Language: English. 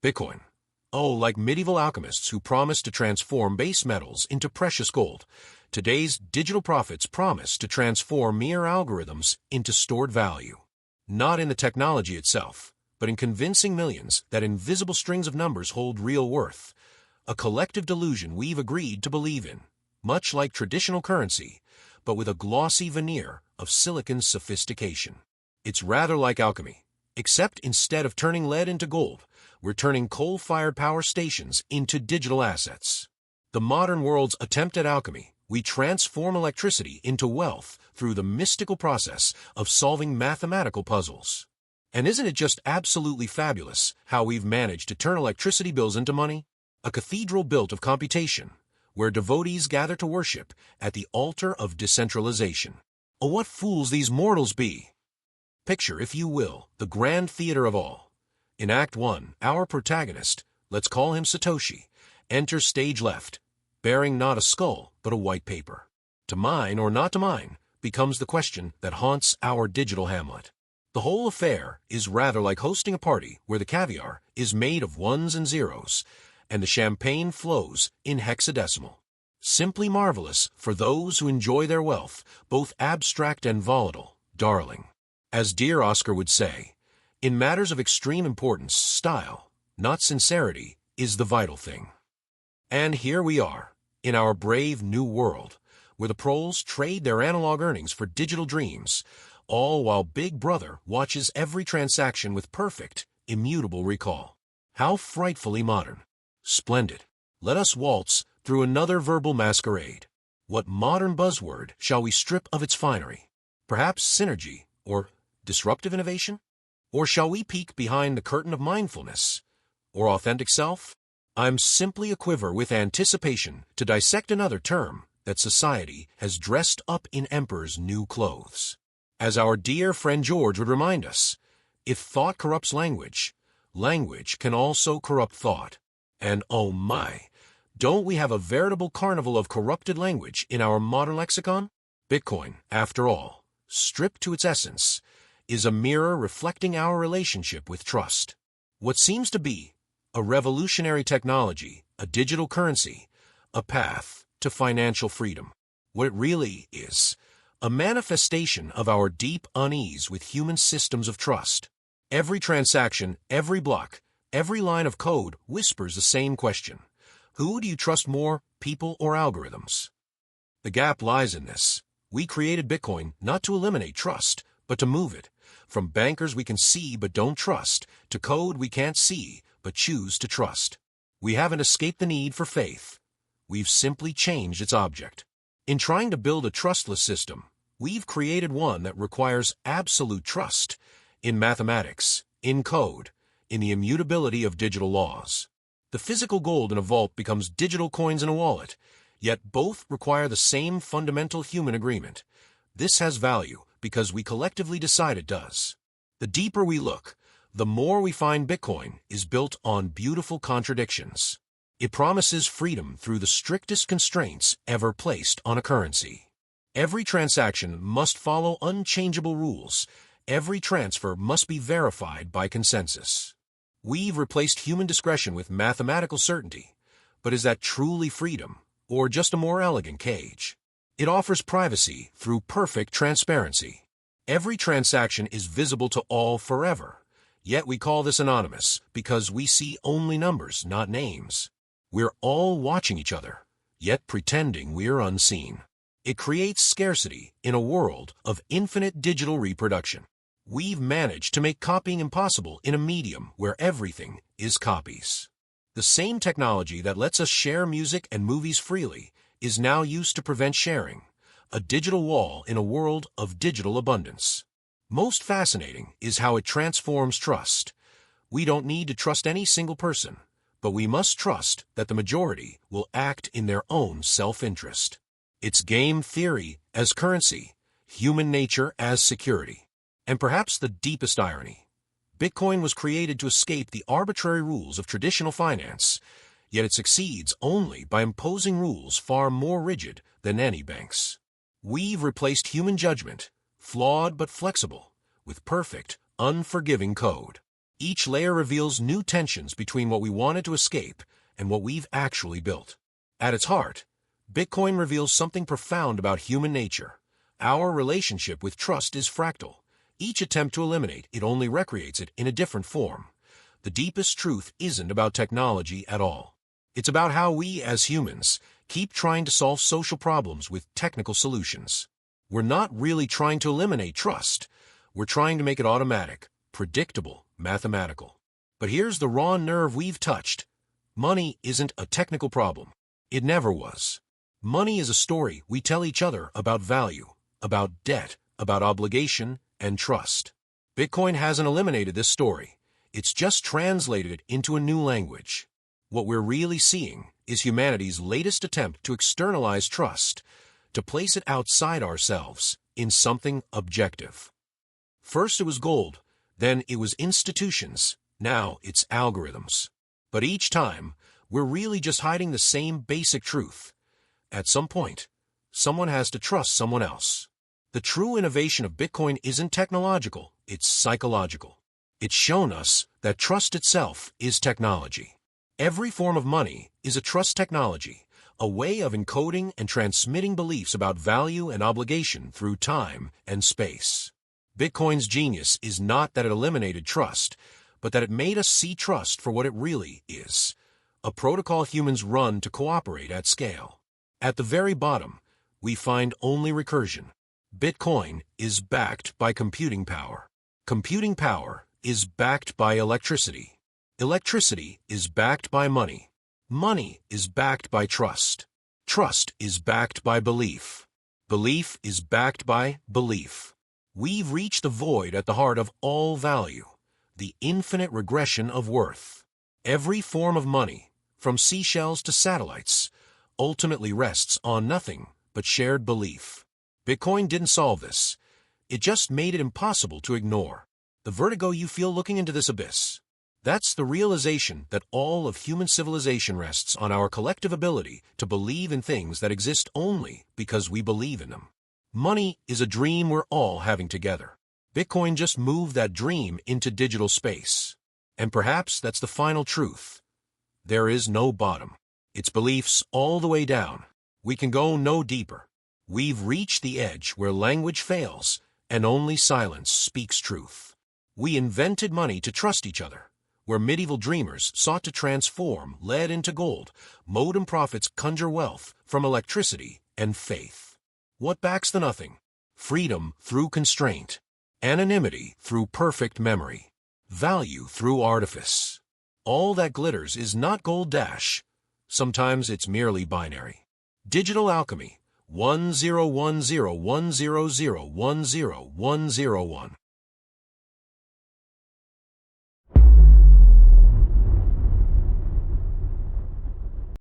Bitcoin. Oh, like medieval alchemists who promised to transform base metals into precious gold, today's digital profits promise to transform mere algorithms into stored value. Not in the technology itself, but in convincing millions that invisible strings of numbers hold real worth. A collective delusion we've agreed to believe in, much like traditional currency, but with a glossy veneer of silicon sophistication. It's rather like alchemy, except instead of turning lead into gold, we're turning coal-fired power stations into digital assets. The modern world's attempt at alchemy, we transform electricity into wealth through the mystical process of solving mathematical puzzles. And isn't it just absolutely fabulous how we've managed to turn electricity bills into money? A cathedral built of computation, where devotees gather to worship at the altar of decentralization. Oh, what fools these mortals be! Picture, if you will, the grand theater of all. In Act 1, our protagonist, let's call him Satoshi, enters stage left, bearing not a skull but a white paper. To mine or not to mine becomes the question that haunts our digital hamlet. The whole affair is rather like hosting a party where the caviar is made of ones and zeros, and the champagne flows in hexadecimal. Simply marvelous for those who enjoy their wealth, both abstract and volatile, darling. As dear Oscar would say, in matters of extreme importance, style, not sincerity, is the vital thing. And here we are, in our brave new world, where the proles trade their analog earnings for digital dreams, all while Big Brother watches every transaction with perfect, immutable recall. How frightfully modern. Splendid. Let us waltz through another verbal masquerade. What modern buzzword shall we strip of its finery? Perhaps synergy, or disruptive innovation? Or shall we peek behind the curtain of mindfulness? Or authentic self? I'm simply aquiver with anticipation to dissect another term that society has dressed up in emperor's new clothes. As our dear friend George would remind us, if thought corrupts language, language can also corrupt thought. And oh my, don't we have a veritable carnival of corrupted language in our modern lexicon? Bitcoin, after all, stripped to its essence, is a mirror reflecting our relationship with trust. What seems to be a revolutionary technology, a digital currency, a path to financial freedom. What it really is, a manifestation of our deep unease with human systems of trust. Every transaction, every block, every line of code whispers the same question. Who do you trust more, people or algorithms? The gap lies in this. We created Bitcoin not to eliminate trust, but to move it. From bankers we can see but don't trust, to code we can't see but choose to trust. We haven't escaped the need for faith. We've simply changed its object. In trying to build a trustless system, we've created one that requires absolute trust in mathematics, in code, in the immutability of digital laws. The physical gold in a vault becomes digital coins in a wallet, yet both require the same fundamental human agreement. This has value because we collectively decide it does. The deeper we look, the more we find Bitcoin is built on beautiful contradictions. It promises freedom through the strictest constraints ever placed on a currency. Every transaction must follow unchangeable rules. Every transfer must be verified by consensus. We've replaced human discretion with mathematical certainty. But is that truly freedom, or just a more elegant cage? It offers privacy through perfect transparency. Every transaction is visible to all forever. Yet we call this anonymous because we see only numbers, not names. We're all watching each other, yet pretending we're unseen. It creates scarcity in a world of infinite digital reproduction. We've managed to make copying impossible in a medium where everything is copies. The same technology that lets us share music and movies freely is now used to prevent sharing, a digital wall in a world of digital abundance. Most fascinating is how it transforms trust. We don't need to trust any single person, but we must trust that the majority will act in their own self-interest. It's game theory as currency, human nature as security. And perhaps the deepest irony, Bitcoin was created to escape the arbitrary rules of traditional finance, yet it succeeds only by imposing rules far more rigid than any bank's. We've replaced human judgment, flawed but flexible, with perfect, unforgiving code. Each layer reveals new tensions between what we wanted to escape and what we've actually built. At its heart, Bitcoin reveals something profound about human nature. Our relationship with trust is fractal. Each attempt to eliminate it only recreates it in a different form. The deepest truth isn't about technology at all. It's about how we, as humans, keep trying to solve social problems with technical solutions. We're not really trying to eliminate trust. We're trying to make it automatic, predictable, mathematical. But here's the raw nerve we've touched. Money isn't a technical problem. It never was. Money is a story we tell each other about value, about debt, about obligation, and trust. Bitcoin hasn't eliminated this story. It's just translated it into a new language. What we're really seeing is humanity's latest attempt to externalize trust, to place it outside ourselves, in something objective. First it was gold, then it was institutions, now it's algorithms. But each time, we're really just hiding the same basic truth. At some point, someone has to trust someone else. The true innovation of Bitcoin isn't technological, it's psychological. It's shown us that trust itself is technology. Every form of money is a trust technology, a way of encoding and transmitting beliefs about value and obligation through time and space. Bitcoin's genius is not that it eliminated trust, but that it made us see trust for what it really is, a protocol humans run to cooperate at scale. At the very bottom, we find only recursion. Bitcoin is backed by computing power. Computing power is backed by electricity. Electricity is backed by money. Money is backed by trust. Trust is backed by belief. Belief is backed by belief. We've reached the void at the heart of all value, the infinite regression of worth. Every form of money, from seashells to satellites, ultimately rests on nothing but shared belief. Bitcoin didn't solve this. It just made it impossible to ignore. The vertigo you feel looking into this abyss. That's the realization that all of human civilization rests on our collective ability to believe in things that exist only because we believe in them. Money is a dream we're all having together. Bitcoin just moved that dream into digital space. And perhaps that's the final truth. There is no bottom. It's beliefs all the way down. We can go no deeper. We've reached the edge where language fails and only silence speaks truth. We invented money to trust each other. Where medieval dreamers sought to transform lead into gold, modern prophets conjure wealth from electricity and faith. What backs the nothing? Freedom through constraint. Anonymity through perfect memory. Value through artifice. All that glitters is not gold dash. Sometimes it's merely binary. Digital alchemy. 101010010101.